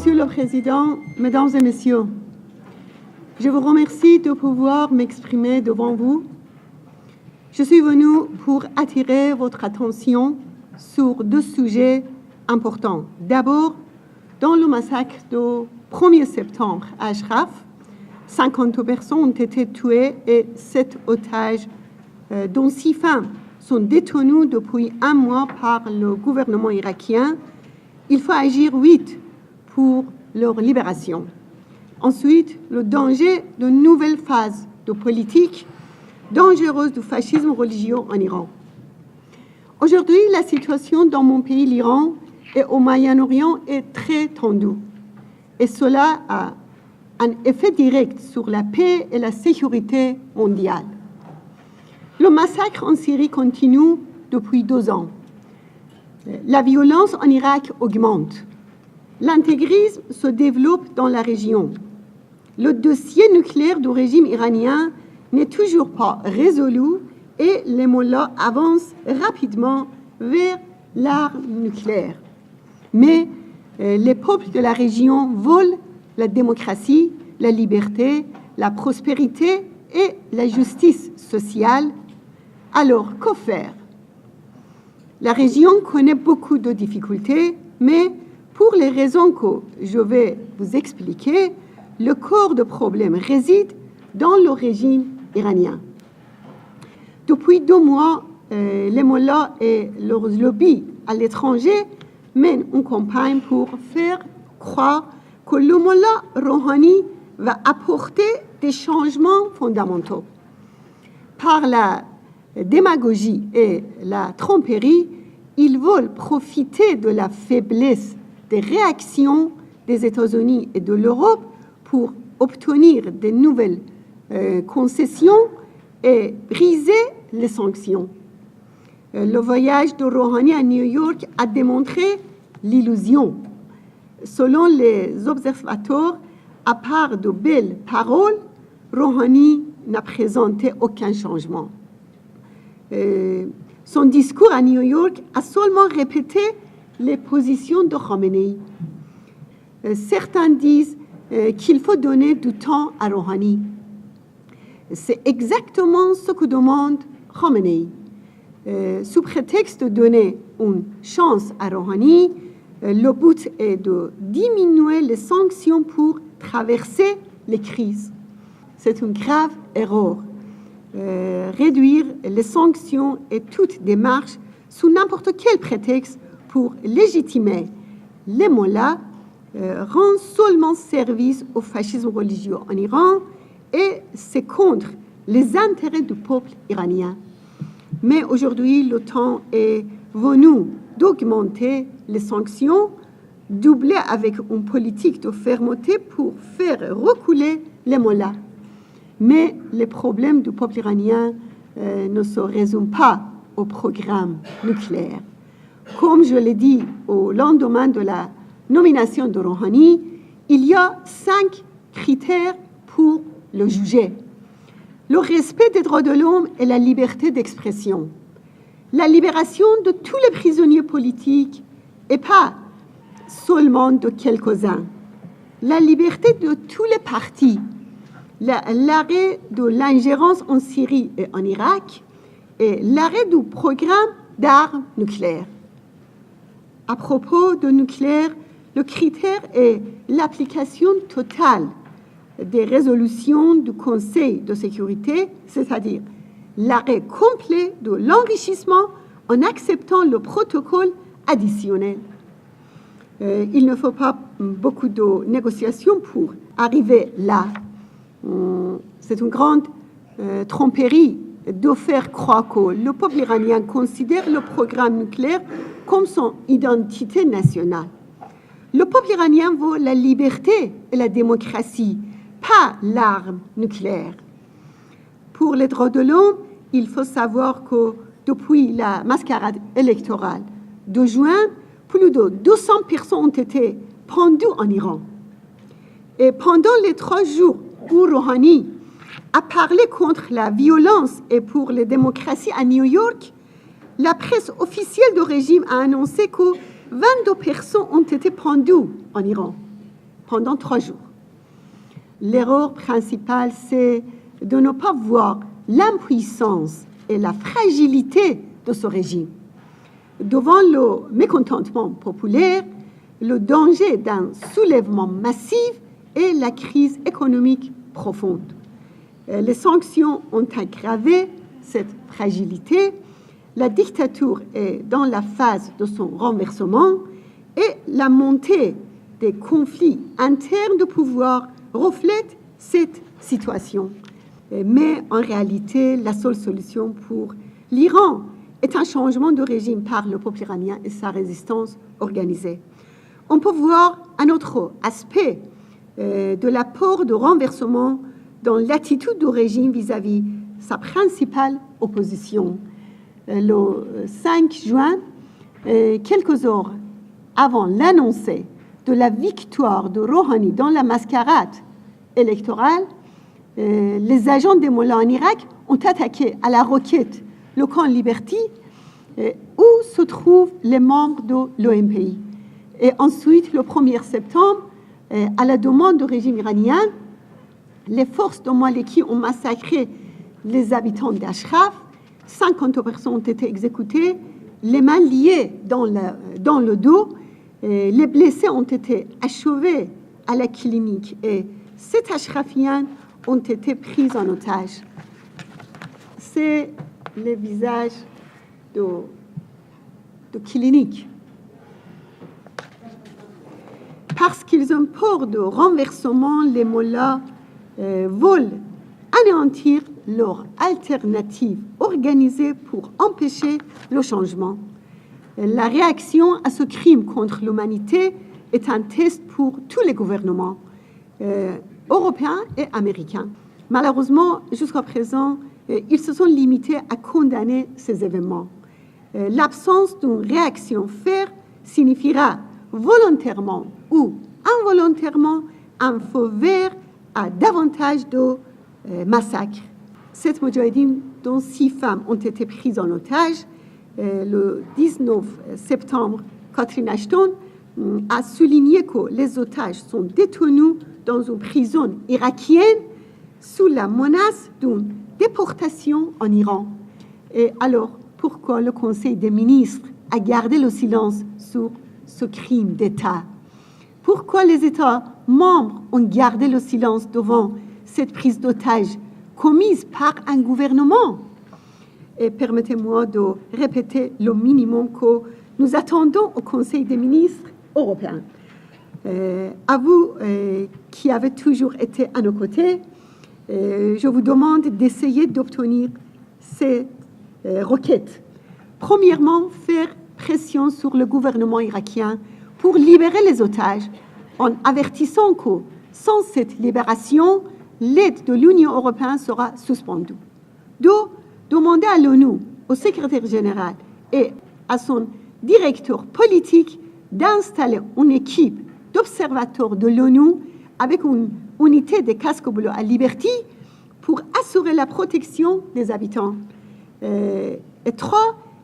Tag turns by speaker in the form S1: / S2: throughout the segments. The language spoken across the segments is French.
S1: Monsieur le Président, Mesdames et Messieurs, je vous remercie de pouvoir m'exprimer devant vous. Je suis venu pour attirer votre attention sur deux sujets importants. D'abord, dans le massacre du 1er septembre à Ashraf, 50 personnes ont été tuées et 7 otages, dont 6 femmes, sont détenues depuis un mois par le gouvernement irakien. Il faut agir vite pour leur libération. Ensuite, le danger de nouvelles phases de politique dangereuse du fascisme religieux en Iran. Aujourd'hui, la situation dans mon pays, l'Iran, et au Moyen-Orient est très tendue. Et cela a un effet direct sur la paix et la sécurité mondiale. Le massacre en Syrie continue depuis 2 ans. La violence en Irak augmente. L'intégrisme se développe dans la région. Le dossier nucléaire du régime iranien n'est toujours pas résolu et les mollahs avancent rapidement vers l'arme nucléaire. Mais les peuples de la région veulent la démocratie, la liberté, la prospérité et la justice sociale. Alors, que faire? La région connaît beaucoup de difficultés, mais pour les raisons que je vais vous expliquer, le cœur du problème réside dans le régime iranien. Depuis 2 mois, les mollahs et leurs lobbies à l'étranger mènent une campagne pour faire croire que le mollah Rouhani va apporter des changements fondamentaux. Par la démagogie et la tromperie, ils veulent profiter de la faiblesse des réactions des États-Unis et de l'Europe pour obtenir de nouvelles concessions et briser les sanctions. Le voyage de Rouhani à New York a démontré l'illusion. Selon les observateurs, à part de belles paroles, Rouhani n'a présenté aucun changement. Son discours à New York a seulement répété les positions de Khamenei. Certains disent qu'il faut donner du temps à Rouhani. C'est exactement ce que demande Khamenei. Sous prétexte de donner une chance à Rouhani, le but est de diminuer les sanctions pour traverser les crises. C'est une grave erreur. Réduire les sanctions et toute démarche sous n'importe quel prétexte pour légitimer les mollahs rend seulement service au fascisme religieux en Iran et c'est contre les intérêts du peuple iranien. Mais aujourd'hui, le temps est venu d'augmenter les sanctions, doublées avec une politique de fermeté pour faire reculer les mollahs. Mais les problèmes du peuple iranien ne se résument pas au programme nucléaire. Comme je l'ai dit au lendemain de la nomination de Rouhani, il y a 5 critères pour le juger. Le respect des droits de l'homme et la liberté d'expression. La libération de tous les prisonniers politiques et pas seulement de quelques-uns. La liberté de tous les partis. L'arrêt de l'ingérence en Syrie et en Irak et l'arrêt du programme d'armes nucléaires. À propos de nucléaire, le critère est l'application totale des résolutions du Conseil de sécurité, c'est-à-dire l'arrêt complet de l'enrichissement en acceptant le protocole additionnel. Il ne faut pas beaucoup de négociations pour arriver là. C'est une grande tromperie de faire croire que le peuple iranien considère le programme nucléaire comme son identité nationale. Le peuple iranien veut la liberté et la démocratie, pas l'arme nucléaire. Pour les droits de l'homme, il faut savoir que depuis la mascarade électorale de juin, plus de 200 personnes ont été pendues en Iran. Et pendant les 3 jours où Rouhani a parlé contre la violence et pour les démocraties à New York, la presse officielle du régime a annoncé que 22 personnes ont été pendues en Iran. pendant 3 jours. L'erreur principale, c'est de ne pas voir l'impuissance et la fragilité de ce régime. Devant le mécontentement populaire, le danger d'un soulèvement massif et la crise économique profonde. Les sanctions ont aggravé cette fragilité. La dictature est dans la phase de son renversement et la montée des conflits internes de pouvoir reflète cette situation. Mais en réalité, la seule solution pour l'Iran est un changement de régime par le peuple iranien et sa résistance organisée. On peut voir un autre aspect de l'apport de renversement dans l'attitude du régime vis-à-vis sa principale opposition. Le 5 juin, quelques heures avant l'annoncé de la victoire de Rouhani dans la mascarade électorale, les agents des mollahs en Irak ont attaqué à la roquette le camp Liberty où se trouvent les membres de l'OMPI. Et ensuite, le 1er septembre, à la demande du régime iranien, les forces de Maliki ont massacré les habitants d'Ashraf. 50 personnes ont été exécutées, les mains liées dans le dos. Les blessés ont été achevés à la clinique et 7 ashrafiens ont été pris en otage. C'est le visage de clinique. Parce qu'ils ont peur de renversement, les mollahs veulent anéantir leur alternative organisée pour empêcher le changement. La réaction à ce crime contre l'humanité est un test pour tous les gouvernements européens et américains. Malheureusement, jusqu'à présent, ils se sont limités à condamner ces événements. L'absence d'une réaction ferme signifiera volontairement ou involontairement un feu vert à davantage de massacres. Cette moudjahidine, dont 6 femmes ont été prises en otage, le 19 septembre, Catherine Ashton a souligné que les otages sont détenus dans une prison irakienne sous la menace d'une déportation en Iran. Et alors, pourquoi le Conseil des ministres a gardé le silence sur ce crime d'État? Pourquoi les États membres ont gardé le silence devant cette prise d'otage commise par un gouvernement? Et permettez-moi de répéter le minimum que nous attendons au Conseil des ministres européens. À vous qui avez toujours été à nos côtés, je vous demande d'essayer d'obtenir ces requêtes. Premièrement, faire pression sur le gouvernement irakien pour libérer les otages, en avertissant que sans cette libération, l'aide de l'Union européenne sera suspendue. 2. Demander à l'ONU, au secrétaire général et à son directeur politique d'installer une équipe d'observateurs de l'ONU avec une unité des casques bleus à Liberty pour assurer la protection des habitants. Et 3.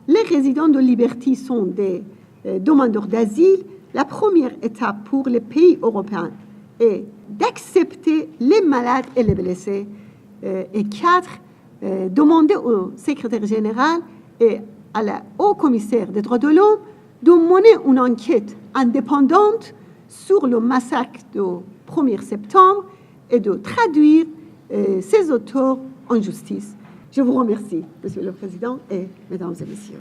S1: Les résidents de Liberty sont des demandeurs d'asile. La première étape pour les pays européens est d'accepter les malades et les blessés. Et 4. Demander au secrétaire général et à la haut-commissaire des droits de l'homme de mener une enquête indépendante sur le massacre du 1er septembre et de traduire ses auteurs en justice. Je vous remercie, Monsieur le Président et Mesdames et Messieurs.